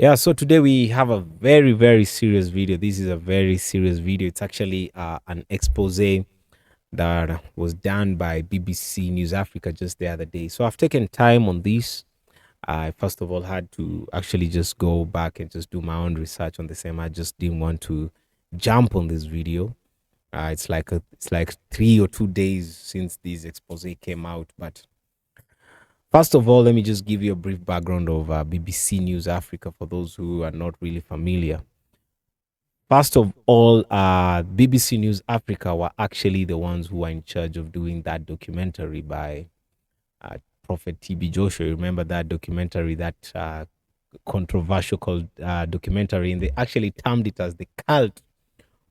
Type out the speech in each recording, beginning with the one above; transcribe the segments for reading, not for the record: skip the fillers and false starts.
Yeah, so today we have a very, very serious video. This is a very serious video. It's actually an expose that was done by BBC News Africa just the other day. So I've taken time on this. I first of all had to actually just go back and just do my own research on the same. I just didn't want to jump on this video. It's like 3 or 2 days since this expose came out, but first of all, let me just give you a brief background of BBC News Africa for those who are not really familiar. First of all, BBC News Africa were actually the ones who were in charge of doing that documentary by Prophet TB Joshua. You remember that documentary, that controversial documentary, and they actually termed it as the cult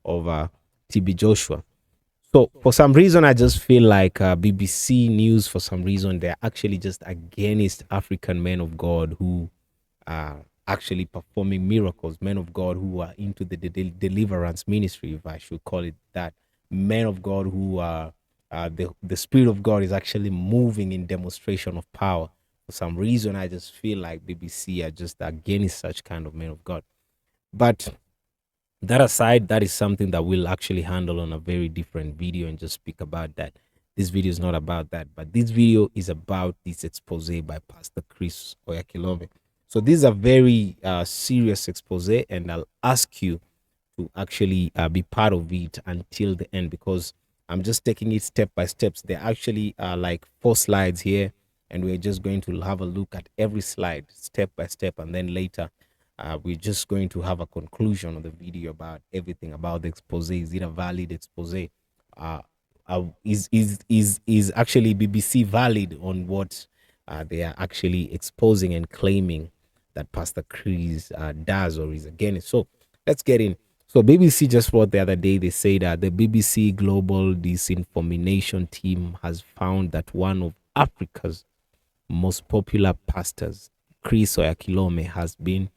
of TB Joshua. So for some reason, I just feel like BBC News, for some reason, they're actually just against African men of God who are actually performing miracles, men of God who are into the deliverance ministry, if I should call it that. Men of God who are, the Spirit of God is actually moving in demonstration of power. For some reason, I just feel like BBC are just against such kind of men of God. But that aside, that is something that we'll actually handle on a very different video and just speak about that. This video is not about that, but this video is about this expose by Pastor Chris Oyakhilome. So this is a very serious expose, and I'll ask you to actually be part of it until the end, because I'm just taking it step by steps. There actually are like 4 slides here, and we're just going to have a look at every slide step by step, and then later we're just going to have a conclusion of the video about everything about the expose. Is it a valid expose? Is actually BBC valid on what they are actually exposing and claiming that Pastor Chris does or is against? So let's get in. So BBC just wrote the other day, they say that the BBC Global Disinformation team has found that one of Africa's most popular pastors, Chris Oyakhilome, has been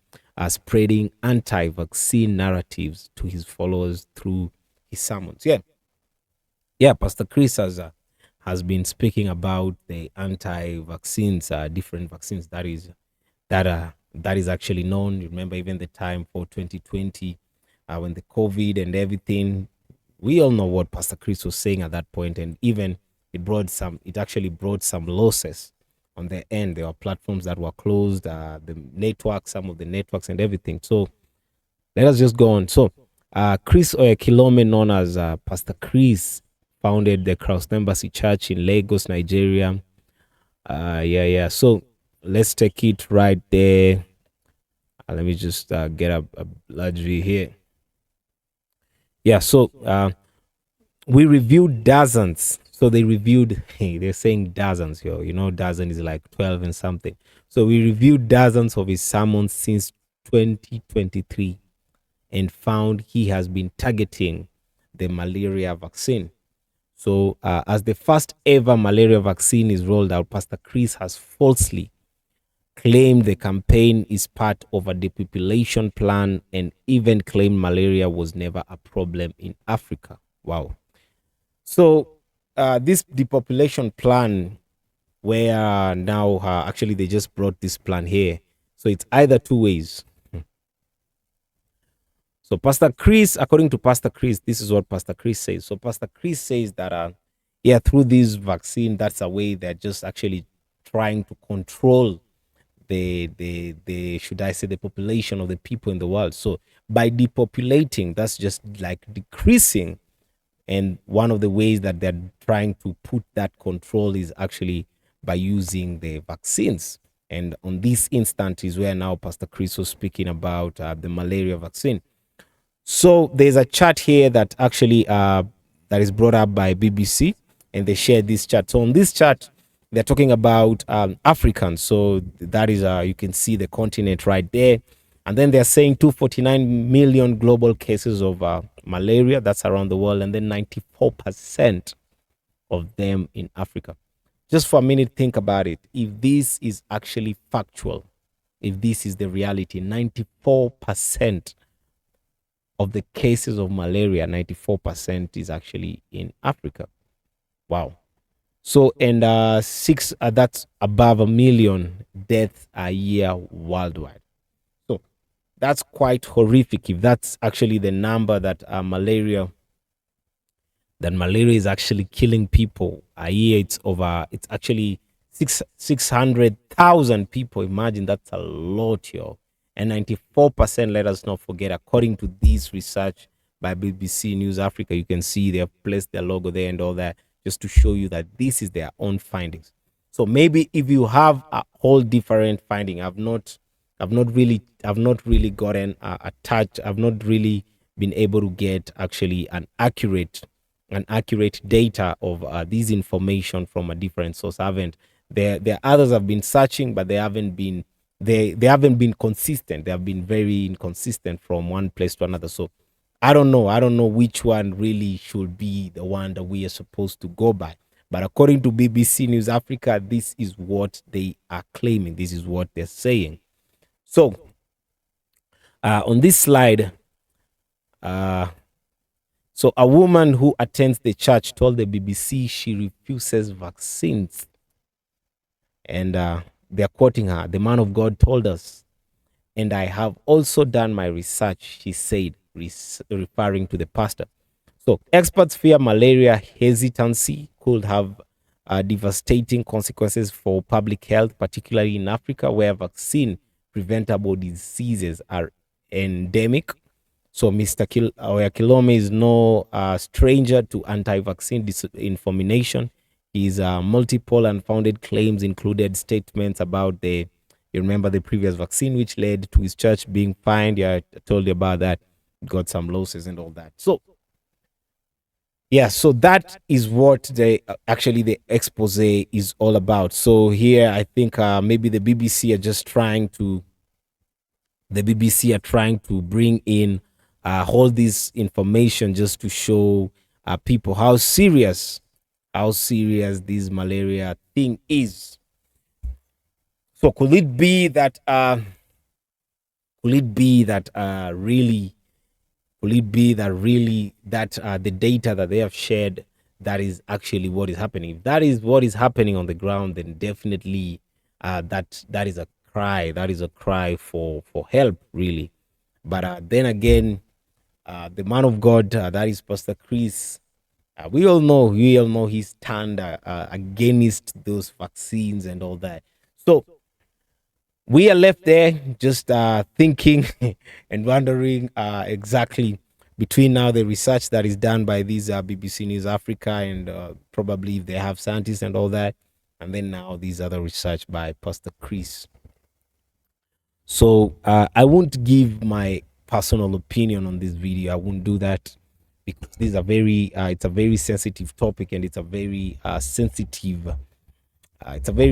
spreading anti-vaccine narratives to his followers through his sermons. Yeah, Pastor Chris has been speaking about the anti-vaccines, different vaccines that is actually known. You remember even the time for 2020 when the COVID and everything. We all know what Pastor Chris was saying at that point, and even it actually brought some losses on their end. There were platforms that were closed, the network, some of the networks and everything. So let us just go on. So Chris Oyakhilome, known as Pastor Chris, founded the Christ Embassy Church in Lagos, Nigeria. So let's take it right there. Let me just get a large view here. Yeah, so we reviewed dozens. So they reviewed, hey, they're saying dozens here. You know, dozen is like 12 and something. So we reviewed dozens of his sermons since 2023 and found he has been targeting the malaria vaccine. So as the first ever malaria vaccine is rolled out, Pastor Chris has falsely claimed the campaign is part of a depopulation plan and even claimed malaria was never a problem in Africa. Wow. So this depopulation plan, where now actually they just brought this plan here. So it's either two ways. So Pastor Chris, according to Pastor Chris, this is what Pastor Chris says. So Pastor Chris says that, through this vaccine, that's a way they're just actually trying to control the should I say the population of the people in the world. So by depopulating, that's just like decreasing. And one of the ways that they're trying to put that control is actually by using the vaccines. And on this instant is where now Pastor Chris was speaking about the malaria vaccine. So there's a chart here that actually that is brought up by BBC, and they share this chart. So on this chart, they're talking about Africans. So that is, you can see the continent right there. And then they're saying 249 million global cases of malaria. That's around the world. And then 94% of them in Africa. Just for a minute, think about it. If this is actually factual, if this is the reality, 94% of the cases of malaria, 94% is actually in Africa. Wow. So, and that's above 1 million deaths a year worldwide. So that's quite horrific. If that's actually the number that malaria is actually killing people a year, it's actually 600,000 people. Imagine, that's a lot, yo. And 94%, let us not forget, according to this research by BBC News Africa, you can see they have placed their logo there and all that, just to show you that this is their own findings. So maybe if you have a whole different finding, I've not really gotten a touch. I've not really been able to get actually an accurate data of this information from a different source. I haven't. There are others have been searching, but they haven't been consistent. They have been very inconsistent from one place to another. So I don't know. I don't know which one really should be the one that we are supposed to go by. But according to BBC News Africa, this is what they are claiming. This is what they're saying. So on this slide, so a woman who attends the church told the BBC she refuses vaccines. And they're quoting her. The man of God told us, and I have also done my research, she said, referring to the pastor. So experts fear malaria hesitancy could have devastating consequences for public health, particularly in Africa, where vaccine preventable diseases are endemic. So Mr. Oyakhilome is no stranger to anti-vaccine disinformation. His multiple unfounded claims included statements about you remember the previous vaccine, which led to his church being fined. Yeah, I told you about that. Got some losses and all that. So yeah, so that is what the expose is all about. So here, I think maybe the BBC are trying to bring in all this information just to show people how serious this malaria thing is. So could it be that really that the data that they have shared, that is actually what is happening? If that is what is happening on the ground, then definitely that is a cry. That is a cry for help, really. But then again, the man of God, that is Pastor Chris, we all know he's turned against those vaccines and all that. So we are left there just thinking and wondering exactly, between now the research that is done by these BBC News Africa, and probably if they have scientists and all that, and then now these other research by Pastor Chris. So I won't give my personal opinion on this video. I won't do that, because this is it's a very sensitive topic, and it's a very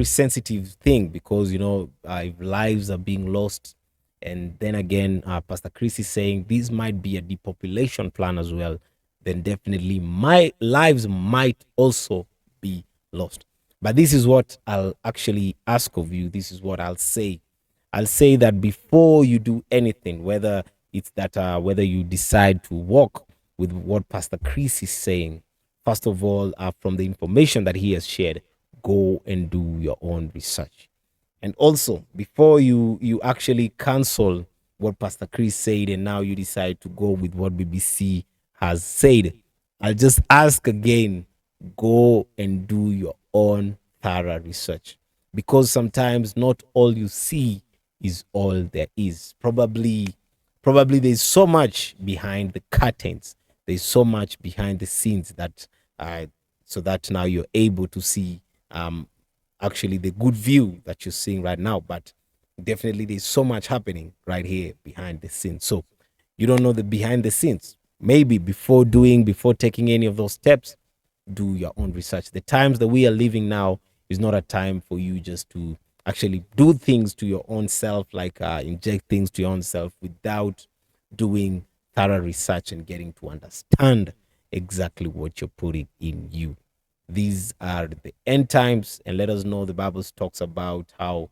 sensitive thing, because if lives are being lost, and then again, Pastor Chris is saying this might be a depopulation plan as well, then definitely my lives might also be lost. But this is what I'll actually ask of you. This is what I'll say. I'll say that before you do anything, whether you decide to walk with what Pastor Chris is saying, first of all, from the information that he has shared, go and do your own research. And also, before you actually cancel what Pastor Chris said, and now you decide to go with what BBC has said, I'll just ask again, go and do your own thorough research, because sometimes not all you see is all there is. Probably there's so much behind the curtains. There's so much behind the scenes that so that now you're able to see actually the good view that you're seeing right now. But definitely there's so much happening right here behind the scenes. So you don't know the behind the scenes. Maybe before taking any of those steps, do your own research. The times that we are living now is not a time for you just to actually do things to your own self, like inject things to your own self, without doing thorough research and getting to understand exactly what you're putting in you. These are the end times, and let us know the Bible talks about how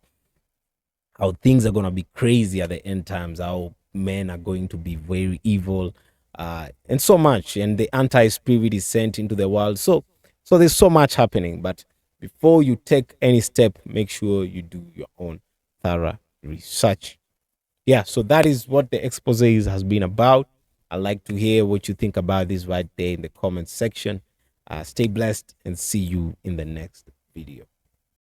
things are going to be crazy at the end times, how men are going to be very evil, and so much, and the anti-spirit is sent into the world. So there's so much happening. But before you take any step, make sure you do your own thorough research. yeah, so that is what the expose has been about. I'd like to hear what you think about this right there in the comment section. Stay blessed and see you in the next video.